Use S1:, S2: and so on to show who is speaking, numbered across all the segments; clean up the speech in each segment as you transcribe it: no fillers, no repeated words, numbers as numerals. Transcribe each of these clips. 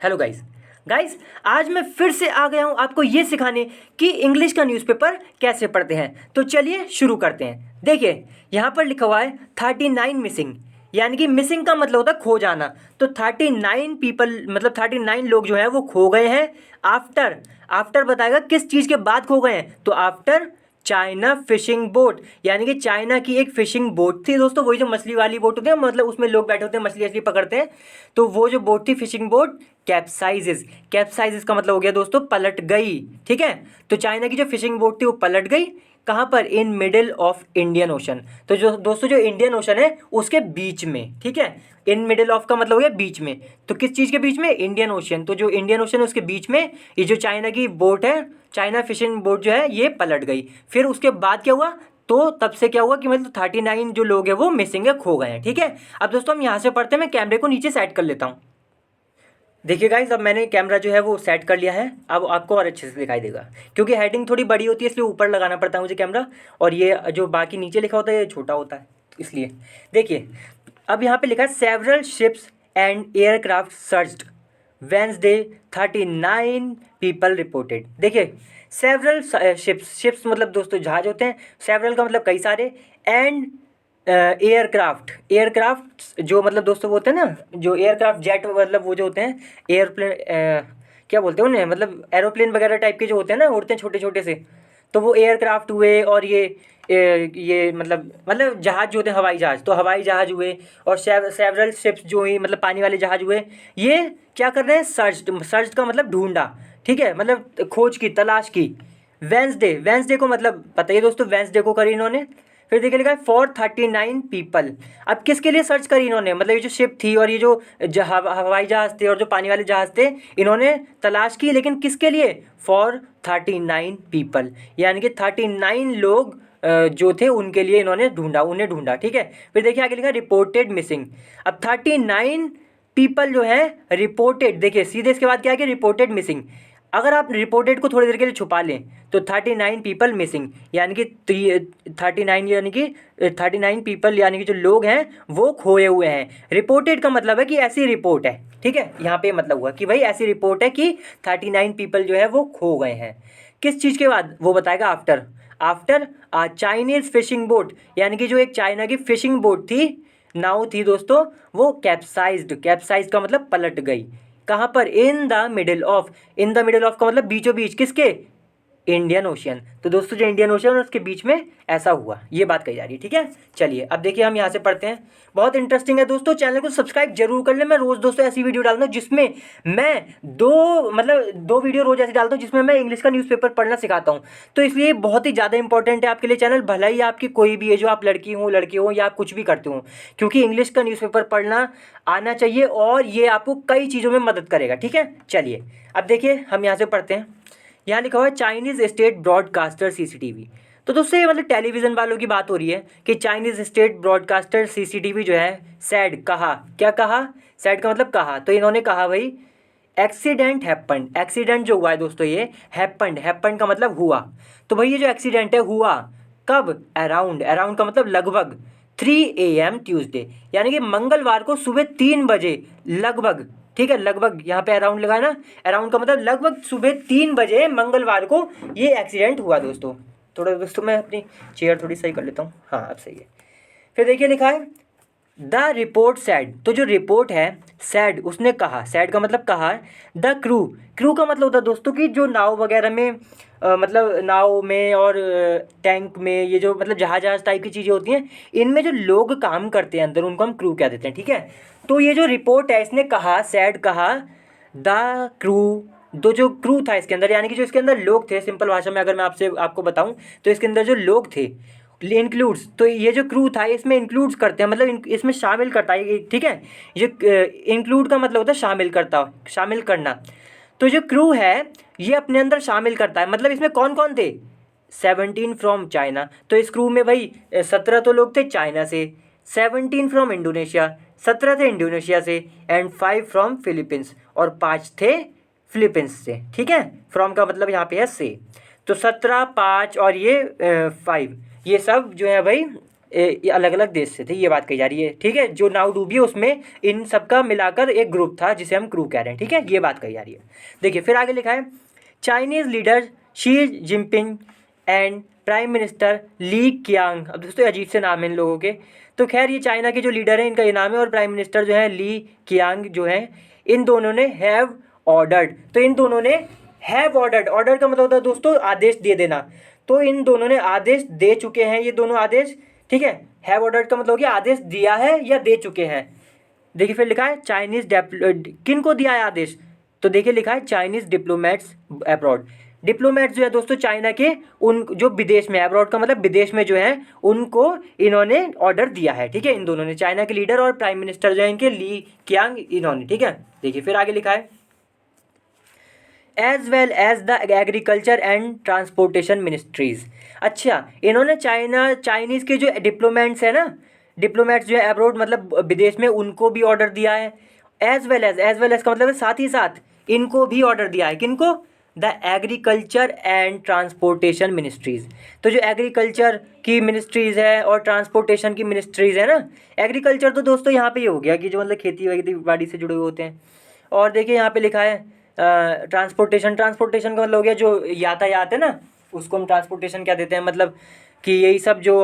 S1: Hello guys. Guys, आज मैं फिर से आ गया हूँ आपको ये सिखाने कि इंग्लिश का न्यूज़पेपर कैसे पढ़ते हैं। तो चलिए शुरू करते हैं। देखिए, यहाँ पर लिखा हुआ है 39 मिसिंग, यानी कि मिसिंग का मतलब होता है खो जाना। तो 39 पीपल मतलब 39 लोग जो हैं वो खो गए हैं। आफ्टर आफ्टर बताएगा किस चीज़ के बाद खो गए हैं। तो आफ्टर चाइना फिशिंग बोट, यानी कि चाइना की एक फिशिंग बोट थी दोस्तों, वही जो मछली वाली बोट होती है, मतलब उसमें लोग बैठे होते हैं, मछली वछली पकड़ते हैं। तो वो जो बोट थी फिशिंग बोट कैप्साइजेस, कैप्साइजेस का मतलब हो गया दोस्तों पलट गई। ठीक है, तो चाइना की जो फिशिंग बोट थी वो पलट गई। कहाँ पर? In middle of Indian ocean. तो जो दोस्तों जो इंडियन ओशन है उसके बीच में। ठीक है, इन मिडिल ऑफ का मतलब हो गया बीच में। तो किस चीज़ के बीच में? Indian ocean. तो जो इंडियन ओशन है उसके बीच में ये जो चाइना की बोट है, चाइना फिशिंग बोट जो है ये पलट गई। फिर उसके बाद क्या हुआ? तो तब से क्या हुआ कि मतलब 39 जो लोग हैं वो मिसिंग है, खो गए हैं। ठीक है, अब दोस्तों हम यहाँ से पढ़ते हैं। मैं कैमरे को नीचे सेट कर लेता हूँ। देखिए गाइस, अब मैंने कैमरा जो है वो सेट कर लिया है। अब आपको और अच्छे से दिखाई देगा, क्योंकि हेडिंग थोड़ी बड़ी होती है इसलिए ऊपर लगाना पड़ता है मुझे कैमरा, और ये जो बाकी नीचे लिखा होता है ये छोटा होता है इसलिए। देखिए, अब यहाँ पे लिखा है several ships and aircraft searched Wednesday 39 people reported. देखिए, सेवरल शिप्स, शिप्स मतलब दोस्तों जहाज होते हैं, सेवरल का मतलब कई सारे, एंड एयरक्राफ्ट, एयरक्राफ्ट जो मतलब दोस्तों वो होते हैं ना, जो एयरक्राफ्ट जेट मतलब वो जो होते हैं एयरप्लेन, क्या बोलते हैं उन्हें, मतलब एरोप्लेन वगैरह टाइप के जो होते हैं ना, उड़ते हैं छोटे छोटे से। तो वो एयरक्राफ्ट हुए, और ये मतलब जहाज जो होते हैं हवाई जहाज, तो हवाई जहाज हुए, और सेवरल शिप्स जो हुई मतलब पानी वाले जहाज हुए। ये क्या कर रहे हैं? सर्च, सर्च का मतलब ढूंढा। ठीक है, मतलब खोज की, तलाश की। वेंसडे, वेंसडे को मतलब पता ही है दोस्तों, वेंसडे को करी इन्होंने। फिर देखिए लिखा है फॉर 39 पीपल। अब किसके लिए सर्च करी इन्होंने? मतलब ये जो शिप थी और ये जो हवाई जहाज थे और जो पानी वाले जहाज थे, इन्होंने तलाश की, लेकिन किसके लिए? फॉर 39 पीपल, यानी कि 39 लोग जो थे उनके लिए इन्होंने ढूंढा, उन्हें ढूंढा। ठीक है, फिर देखिए आगे लिखा रिपोर्टेड मिसिंग। अब 39 पीपल जो है रिपोर्टेड, देखिए सीधे इसके बाद क्या है कि रिपोर्टेड मिसिंग। अगर आप रिपोर्टेड को थोड़ी देर के लिए छुपा लें तो 39 पीपल मिसिंग, यानी कि 39 यानी कि 39 पीपल यानी कि जो लोग हैं वो खोए हुए हैं। रिपोर्टेड का मतलब है कि ऐसी रिपोर्ट है। ठीक है, यहाँ पे मतलब हुआ कि भाई ऐसी रिपोर्ट है कि 39 पीपल जो है वो खो गए हैं। किस चीज़ के बाद? वो बताएगा after, after Chinese fishing boat, यानी कि जो एक चाइना की फिशिंग बोट थी, नाव थी दोस्तों, वो कैप्साइज्ड, कैप्साइज का मतलब पलट गई। कहाँ पर? In the middle of, in the middle of का मतलब बीचों बीच, किसके? Indian ocean. तो दोस्तों जो इंडियन ओशियन है उसके बीच में ऐसा हुआ, ये बात कही जा रही है। ठीक है, चलिए अब देखिए हम यहाँ से पढ़ते हैं। बहुत इंटरेस्टिंग है दोस्तों, चैनल को सब्सक्राइब जरूर कर लें। मैं रोज़ दोस्तों ऐसी वीडियो डालता हूँ जिसमें मैं दो वीडियो रोज़ ऐसी डालता हूँ जिसमें मैं इंग्लिश का न्यूज़पेपर पढ़ना सिखाता हूँ। तो इसलिए बहुत ही ज़्यादा इंपॉर्टेंट है आपके लिए चैनल, भला ही आपकी कोई भी है, जो आप लड़की हो लड़के हो या आप कुछ भी करते हो, क्योंकि इंग्लिश का न्यूज़पेपर पढ़ना आना चाहिए और ये आपको कई चीज़ों में मदद करेगा। ठीक है, चलिए अब देखिए हम यहाँ से पढ़ते हैं। यहाँ लिखा हुआ है चाइनीज स्टेट ब्रॉडकास्टर सीसीटीवी। तो दोस्तों ये मतलब टेलीविज़न वालों की बात हो रही है कि चाइनीज स्टेट ब्रॉडकास्टर सीसीटीवी जो है सैड, कहा, क्या कहा? सैड का मतलब कहा। तो इन्होंने कहा भाई एक्सीडेंट हैपेंड, एक्सीडेंट जो हुआ है दोस्तों ये हैपेंड, हैपेंड का मतलब हुआ। तो भाई ये जो एक्सीडेंट है हुआ कब? अराउंड, अराउंड का मतलब लगभग 3 AM ट्यूसडे, यानी कि मंगलवार को सुबह 3 बजे लगभग। ठीक है, लगभग यहाँ पे अराउंड लगा ना, अराउंड का मतलब लगभग सुबह 3 बजे मंगलवार को ये एक्सीडेंट हुआ दोस्तों। थोड़ा दोस्तों मैं अपनी चेयर थोड़ी सही कर लेता हूँ, हाँ अब सही है। फिर देखिए लिखा है द रिपोर्ट सैड, तो जो रिपोर्ट है सैड, उसने कहा, सैड का मतलब कहा। द क्रू, क्रू का मतलब होता है दोस्तों कि जो नाव वगैरह में मतलब नाव में और टैंक में, ये जो मतलब जहाज जहाज टाइप की चीज़ें होती हैं, इनमें जो लोग काम करते हैं अंदर उनको हम क्रू कह देते हैं। ठीक है, तो ये जो रिपोर्ट है इसने कहा, सैड कहा, द क्रू, दो जो क्रू था इसके अंदर, यानी कि जो इसके अंदर लोग थे, सिंपल भाषा में अगर मैं आपको बताऊं तो इसके अंदर जो लोग थे इंक्लूड्स, तो ये जो क्रू था इसमें इंक्लूड्स करते हैं, मतलब इसमें शामिल करता है। ठीक है, ये इंक्लूड का मतलब होता है शामिल करता, शामिल करना। तो जो क्रू है ये अपने अंदर शामिल करता है, मतलब इसमें कौन कौन थे? 17 फ्रॉम चाइना, तो इस क्रू में भाई 17 तो लोग थे चाइना से, 17 फ्रॉम इंडोनेशिया, 17 थे इंडोनेशिया से, एंड 5 फ्रॉम फिलीपींस, और 5 थे फिलीपींस से। ठीक है, फ्रॉम का मतलब यहाँ पे है से, तो 17, 5 और ये 5, ये सब जो है भाई ये अलग अलग देश से थे, ये बात कही जा रही है। ठीक है, जो नाव डूबी उसमें इन सबका मिलाकर एक ग्रुप था जिसे हम क्रू कह रहे हैं। ठीक है, ये बात कही जा रही है। देखिए फिर आगे लिखा है, Chinese leader Xi Jinping and prime minister Li Qiang. अब दोस्तों अजीब से नाम है इन लोगों के। तो खैर ये चाइना के जो लीडर हैं इनका ये नाम है, और प्राइम मिनिस्टर जो है ली कियांग जो है, इन दोनों ने हैव ऑर्डर्ड। तो इन दोनों ने हैव ऑर्डर्ड, ऑर्डर का मतलब होता है दोस्तों आदेश दे देना। तो इन दोनों ने आदेश दे चुके हैं, ये दोनों आदेश। ठीक है, हैव ऑर्डर्ड का मतलब हो गया आदेश दिया है या दे चुके हैं। देखिए फिर लिखा है चाइनीज किन को दिया है आदेश, तो देखिए लिखा है चाइनीज डिप्लोमेट्स अब्रॉड। डिप्लोमेट्स जो है दोस्तों चाइना के, उन जो विदेश में, अब्रॉड का मतलब विदेश में जो है, उनको इन्होंने ऑर्डर दिया है। ठीक है, इन दोनों ने, चाइना के लीडर और प्राइम मिनिस्टर जो है इनके ली कियांग, इन्होंने। ठीक है, देखिए फिर आगे लिखा है, as well as the agriculture and transportation ministries. अच्छा, इन्होंने चाइनीज़ के जो डिप्लोमेट्स है ना, डिप्लोमेट्स जो है अब्रोड मतलब विदेश में, उनको भी ऑर्डर दिया है। एज वेल एज का मतलब है साथ ही साथ, इनको भी ऑर्डर दिया है। किनको? The agriculture and transportation ministries. तो जो एग्रीकल्चर की मिनिस्ट्रीज़ है और ट्रांसपोर्टेशन की मिनिस्ट्रीज़ है ना, एग्रीकल्चर तो दोस्तों यहाँ पे ये हो गया कि जो मतलब खेती बाड़ी से जुड़े हुए होते हैं। और देखिए यहाँ पे लिखा है ट्रांसपोर्टेशन का मतलब हो गया जो यातायात है ना, उसको हम ट्रांसपोर्टेशन क्या देते हैं, मतलब कि यही सब जो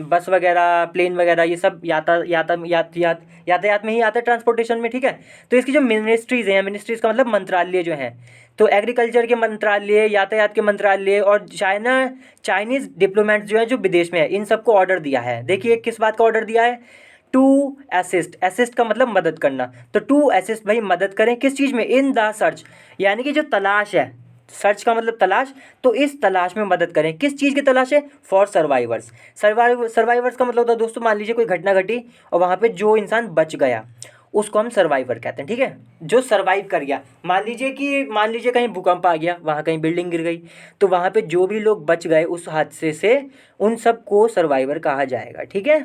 S1: बस वगैरह, प्लेन वगैरह, ये सब यातायात में ही आता है ट्रांसपोर्टेशन में। ठीक है, तो इसकी जो मिनिस्ट्रीज़ हैं, मिनिस्ट्रीज़ का मतलब मंत्रालय जो हैं, तो एग्रीकल्चर के मंत्रालय, यातायात के मंत्रालय और चाइनीज़ डिप्लोमेट्स जो है जो विदेश में है, इन सबको ऑर्डर दिया है। देखिए किस बात का ऑर्डर दिया है, टू असिस्ट का मतलब मदद करना। तो टू असिस्ट भाई मदद करें किस चीज़ में, इन द सर्च, यानी कि जो तलाश है, सर्च का मतलब तलाश, तो इस तलाश में मदद करें। किस चीज़ की तलाश है? For survivors. सर्वाइवर्स का मतलब होता है दोस्तों, मान लीजिए कोई घटना घटी और वहाँ पे जो इंसान बच गया उसको हम सर्वाइवर कहते हैं। ठीक है, जो सर्वाइव कर गया। मान लीजिए कहीं भूकंप आ गया, वहाँ कहीं बिल्डिंग गिर गई, तो वहाँ पे जो भी लोग बच गए उस हादसे से, उन सबको सर्वाइवर कहा जाएगा। ठीक है,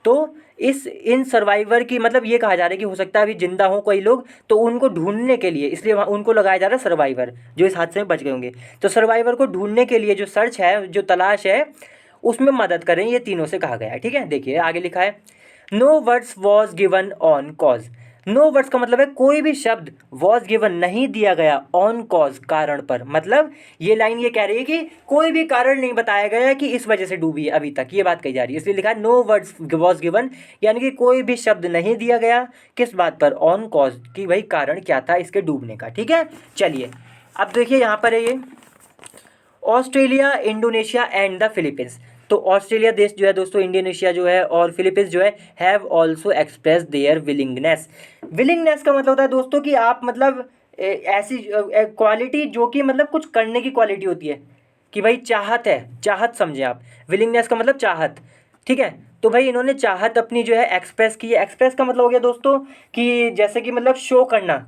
S1: तो इन सर्वाइवर की मतलब ये कहा जा रहा है कि हो सकता है अभी जिंदा हो कोई लोग, तो उनको ढूंढने के लिए, इसलिए उनको लगाया जा रहा है सर्वाइवर, जो इस हादसे में बच गए होंगे। तो सर्वाइवर को ढूंढने के लिए जो सर्च है, जो तलाश है, उसमें मदद करें, ये तीनों से कहा गया है। ठीक है, देखिए आगे लिखा है, no words was given on cause. No words का मतलब है कोई भी शब्द वॉज गिवन नहीं दिया गया ऑन कॉज कारण पर। मतलब ये लाइन ये कह रही है कि कोई भी कारण नहीं बताया गया कि इस वजह से डूबी है अभी तक, ये बात कही जा रही है। इसलिए लिखा है नो वर्ड्स वॉज गिवन, यानी कि कोई भी शब्द नहीं दिया गया किस बात पर, ऑन कॉज, कि भाई कारण क्या था इसके डूबने का। ठीक है, चलिए अब देखिए यहाँ पर है ये Australia, Indonesia and the Philippines. तो ऑस्ट्रेलिया देश जो है दोस्तों, इंडोनेशिया जो है और फिलीपींस जो है, have also express their willingness. Willingness का मतलब होता है दोस्तों कि आप मतलब ऐसी क्वालिटी जो कि मतलब कुछ करने की क्वालिटी होती है, कि भाई चाहत है, चाहत समझे आप। विलिंगनेस का मतलब चाहत। ठीक है, तो भाई इन्होंने चाहत अपनी जो है एक्सप्रेस की है। एक्सप्रेस का मतलब हो गया दोस्तों कि जैसे कि मतलब शो करना,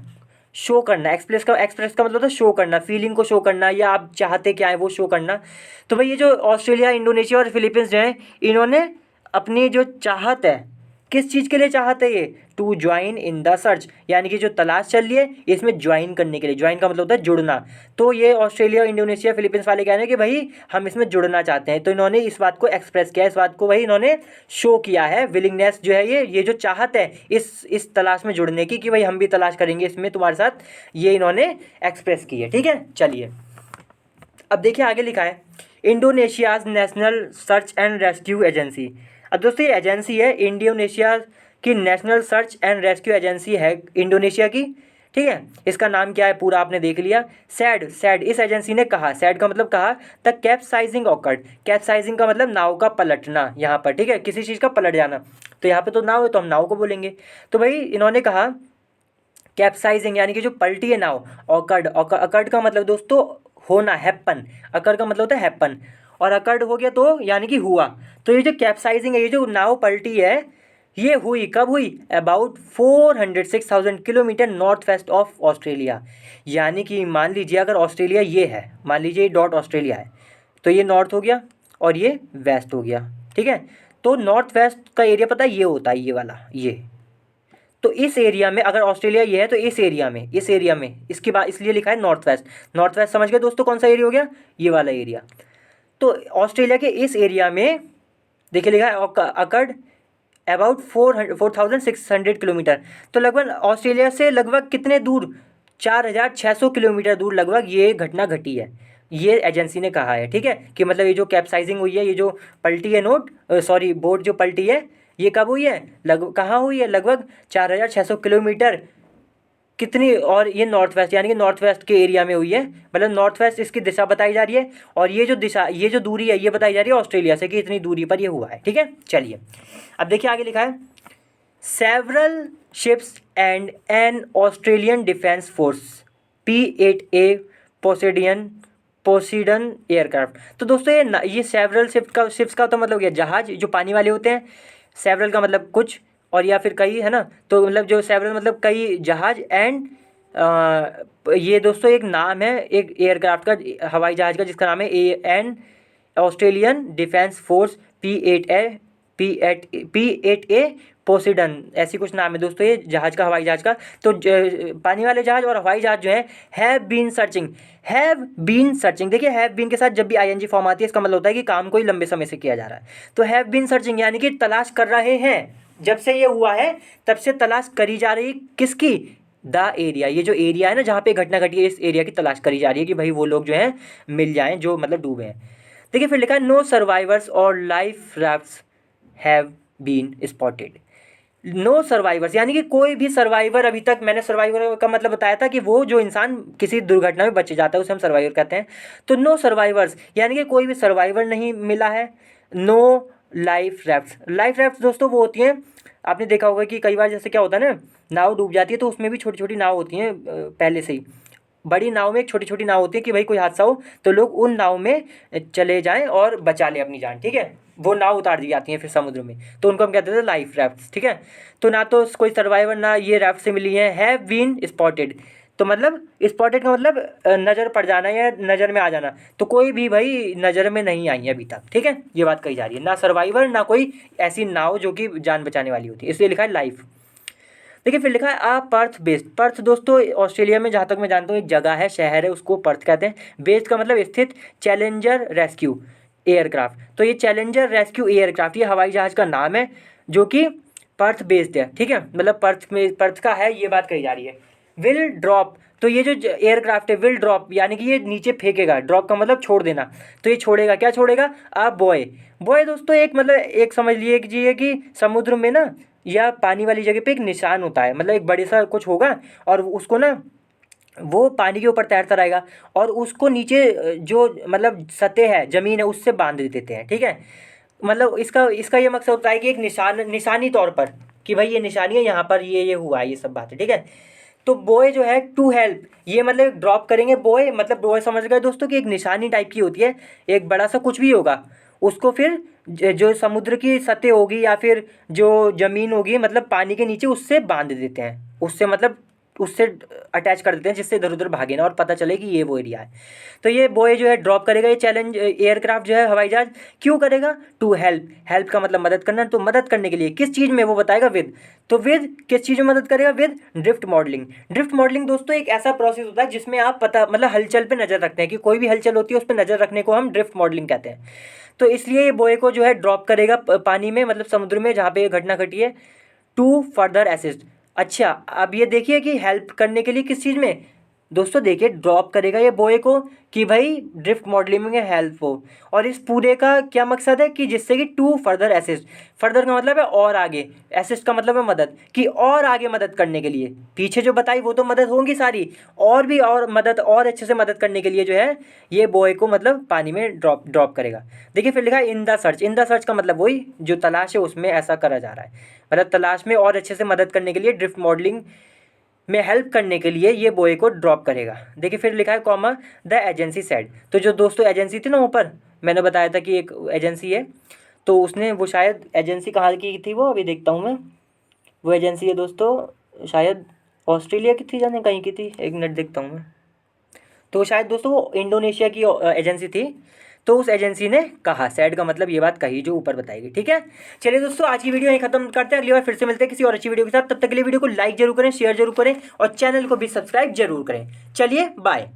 S1: एक्सप्रेस का मतलब होता है शो करना, फीलिंग को शो करना, या आप चाहते क्या है वो शो करना। तो भाई ये जो ऑस्ट्रेलिया, इंडोनेशिया और फिलीपींस जो हैं, इन्होंने अपनी जो चाहत है, किस चीज़ के लिए चाहत है ये, to join in the search, यानी कि जो तलाश चल रही है इसमें ज्वाइन करने के लिए। ज्वाइन का मतलब होता है जुड़ना। तो ये ऑस्ट्रेलिया, इंडोनेशिया, फिलीपींस वाले कह रहे हैं कि भाई हम इसमें जुड़ना चाहते हैं। तो इन्होंने इस बात को एक्सप्रेस किया, इस बात को भाई इन्होंने शो किया है। विलिंगनेस जो है ये जो चाहत है इस तलाश में जुड़ने की, कि भाई हम भी तलाश करेंगे इसमें तुम्हारे साथ, ये इन्होंने एक्सप्रेस की है। ठीक है, चलिए अब देखिए आगे लिखा है, इंडोनेशियाज national search and rescue agency. अब दोस्तों ये एजेंसी है इंडोनेशिया की, national search and rescue agency है इंडोनेशिया की। ठीक है, इसका नाम क्या है पूरा आपने देख लिया। सैड इस एजेंसी ने कहा, सैड का मतलब कहा, द कैप्साइजिंग ऑकर्ड। कैप्साइजिंग का मतलब नाव का पलटना यहाँ पर। ठीक है, किसी चीज़ का पलट जाना। तो यहाँ पे तो नाव है तो हम नाव को बोलेंगे। तो भाई इन्होंने कहा कैप्साइजिंग, यानी कि जो पलटी है नाव। अकर्ड का मतलब दोस्तों होना, हैपन। अकर का मतलब होता है हैपन, और अकर्ड हो गया तो यानी कि हुआ। तो ये जो कैप्साइजिंग है, ये जो नाव पलटी है, ये हुई कब हुई, about 406,000 kilometre north west of Australia. यानी कि मान लीजिए अगर ऑस्ट्रेलिया ये है, मान लीजिए ये डॉट ऑस्ट्रेलिया है, तो ये नॉर्थ हो गया और ये वेस्ट हो गया। ठीक है, तो नॉर्थ वेस्ट का एरिया पता है ये होता है, ये वाला, ये। तो इस एरिया में अगर ऑस्ट्रेलिया ये है तो इस एरिया में इसके बाद इसलिए लिखा है नॉर्थ वेस्ट। नॉर्थ वेस्ट समझ गए दोस्तों कौन सा एरिया हो गया, ये वाला एरिया। तो ऑस्ट्रेलिया के इस एरिया में देखिए लिखा है अकर्ड अबाउट 4,600 किलोमीटर। तो लगभग ऑस्ट्रेलिया से लगभग कितने दूर, 4,600 किलोमीटर दूर लगभग ये घटना घटी है, ये एजेंसी ने कहा है। ठीक है, कि मतलब ये जो कैप्साइजिंग हुई है, ये जो पलटी है बोट जो पलटी है, ये कब हुई है, कहाँ हुई है, लगभग 4,600 किलोमीटर कितनी, और ये नॉर्थ वेस्ट यानी कि नॉर्थ वेस्ट के एरिया में हुई है, मतलब नॉर्थ वेस्ट इसकी दिशा बताई जा रही है, और ये जो दिशा, ये जो दूरी है, ये बताई जा रही है ऑस्ट्रेलिया से कि इतनी दूरी पर ये हुआ है। ठीक है, चलिए अब देखिए आगे लिखा है several ships and an Australian defence force P-8A Poseidon aircraft. तो दोस्तों ये सेवरल शिप्स का तो मतलब क्या, जहाज जो पानी वाले होते हैं, सेवरल का मतलब कुछ और या फिर कई, है ना, तो मतलब जो सेवरल मतलब कई जहाज, एंड ये दोस्तों एक नाम है एक एयरक्राफ्ट का, हवाई जहाज का, जिसका नाम है N Australian defence force P-8A पोसीडन, ऐसी कुछ नाम है दोस्तों ये जहाज का, हवाई जहाज का। तो पानी वाले जहाज और हवाई जहाज जो है हैव बीन सर्चिंग। देखिए हैव बीन के साथ जब भी आईएनजी फॉर्म आती है, इसका मतलब होता है कि काम कोई लंबे समय से किया जा रहा है। तो हैव बीन सर्चिंग यानी कि तलाश कर रहे हैं, जब से ये हुआ है तब से तलाश करी जा रही, किसकी, द एरिया, ये जो एरिया है ना जहाँ पे घटना घटी है, इस एरिया की तलाश करी जा रही है कि भाई वो लोग जो हैं मिल जाएं जो मतलब डूबे हैं। देखिए फिर लिखा है नो सर्वाइवर्स और life rafts have been spotted. No survivors यानी कि कोई भी सर्वाइवर अभी तक, मैंने सर्वाइवर का मतलब बताया था कि वो जो इंसान किसी दुर्घटना में बच जाता है उसे हम सर्वाइवर कहते हैं। तो नो सर्वाइवर्स यानी कि कोई भी सर्वाइवर नहीं मिला है। नो लाइफ राफ्ट्स दोस्तों वो होती हैं, आपने देखा होगा कि कई बार जैसे क्या होता है ना, नाव डूब जाती है तो उसमें भी छोटी छोटी नाव होती हैं पहले से ही। बड़ी नाव में एक छोटी छोटी नाव होती है कि भाई कोई हादसा हो तो लोग उन नाव में चले जाएं और बचा लें अपनी जान। ठीक है, वो नाव उतार दी जाती हैं फिर समुद्र में, तो उनको हम कहते थे लाइफ राफ्ट्स। ठीक है, तो ना तो कोई सर्वाइवर ना ये राफ्ट से मिली है। हैव बीन स्पॉटेड, तो मतलब स्पॉटेड का मतलब नज़र पड़ जाना या नज़र में आ जाना, तो कोई भी भाई नज़र में नहीं आई है अभी तक। ठीक है, ये बात कही जा रही है, ना सर्वाइवर ना कोई ऐसी नाव जो कि जान बचाने वाली होती है, इसलिए लिखा है लाइफ। देखिए फिर लिखा है पर्थ दोस्तों ऑस्ट्रेलिया में जहाँ तक मैं जानता हूँ एक जगह है, शहर है, उसको पर्थ कहते हैं। बेस्ड का मतलब स्थित, चैलेंजर रेस्क्यू एयरक्राफ्ट, तो ये चैलेंजर रेस्क्यू एयरक्राफ्ट ये हवाई जहाज का नाम है जो कि पर्थ बेस्ड है। ठीक है, मतलब पर्थ का है, ये बात कही जा रही है। विल ड्रॉप, तो ये जो एयरक्राफ्ट है विल ड्रॉप यानी कि ये नीचे फेंकेगा, ड्रॉप का मतलब छोड़ देना, तो ये छोड़ेगा, क्या छोड़ेगा, अ बॉय दोस्तों एक मतलब एक समझ लीजिए कि समुद्र में ना या पानी वाली जगह पे एक निशान होता है, मतलब एक बड़े सा कुछ होगा और उसको ना वो पानी के ऊपर तैरता रहेगा और उसको नीचे जो मतलब सतह है, ज़मीन है, उससे बांध देते हैं। ठीक है, मतलब इसका ये मकसद होता है कि एक निशानी तौर पर कि भाई ये निशानी है, यहाँ पर ये हुआ है, ये सब बात है। ठीक है, तो बॉय जो है टू हेल्प, ये मतलब ड्रॉप करेंगे, बॉय मतलब बॉय समझ गए दोस्तों कि एक निशानी टाइप की होती है, एक बड़ा सा कुछ भी होगा, उसको फिर जो समुद्र की सतह होगी या फिर जो ज़मीन होगी मतलब पानी के नीचे, उससे बांध देते हैं, उससे मतलब उससे अटैच कर देते हैं, जिससे इधर उधर भागे ना और पता चले कि ये वो एरिया है। तो ये बॉय जो है ड्रॉप करेगा ये चैलेंज एयरक्राफ्ट जो है हवाई जहाज, क्यों करेगा, टू हेल्प का मतलब मदद करना, तो मदद करने के लिए किस चीज़ में वो बताएगा, तो विद किस चीज़ में मदद करेगा, विद ड्रिफ्ट मॉडलिंग दोस्तों एक ऐसा प्रोसेस होता है जिसमें आप पता मतलब हलचल पे नज़र रखते हैं कि कोई भी हलचल होती है उस पर नज़र रखने को हम ड्रिफ्ट मॉडलिंग कहते हैं। तो इसलिए ये बॉय को जो है ड्रॉप करेगा पानी में, मतलब समुद्र में जहाँ पे ये घटना घटी है, टू फर्दर असिस्ट। अच्छा अब ये देखिए कि हेल्प करने के लिए किस चीज़ में दोस्तों, देखिए ड्रॉप करेगा ये बॉय को कि भाई ड्रिफ्ट मॉडलिंग में हेल्प हो, और इस पूरे का क्या मकसद है कि जिससे कि टू फर्दर असिस्ट, फर्दर का मतलब है और आगे, असिस्ट का मतलब है मदद, कि और आगे मदद करने के लिए, पीछे जो बताई वो तो मदद होंगी सारी, और भी और मदद और अच्छे से मदद करने के लिए जो है ये बॉय को मतलब पानी में ड्रॉप करेगा। देखिए फिर लिखा है इन द सर्च का मतलब वही जो तलाश है उसमें ऐसा करा जा रहा है, मतलब तलाश में और अच्छे से मदद करने के लिए, ड्रिफ्ट मॉडलिंग में हेल्प करने के लिए ये बॉय को ड्रॉप करेगा। देखिए फिर लिखा है कॉमा द एजेंसी सेड, तो जो दोस्तों एजेंसी थी ना ऊपर मैंने बताया था कि एक एजेंसी है, तो उसने वो शायद एजेंसी कहाँ की थी वो अभी देखता हूँ मैं, वो एजेंसी है दोस्तों शायद ऑस्ट्रेलिया की थी, जाने कहीं की थी, एक मिनट देखता हूँ मैं, तो शायद दोस्तों वो इंडोनेशिया की एजेंसी थी। तो उस एजेंसी ने कहा, सैड का मतलब ये बात कही जो ऊपर बताई गई। ठीक है, चलिए दोस्तों आज की वीडियो यहीं खत्म करते हैं, अगली बार फिर से मिलते हैं किसी और अच्छी वीडियो के साथ। तब तक के लिए वीडियो को लाइक जरूर करें, शेयर जरूर करें और चैनल को भी सब्सक्राइब जरूर करें। चलिए बाय।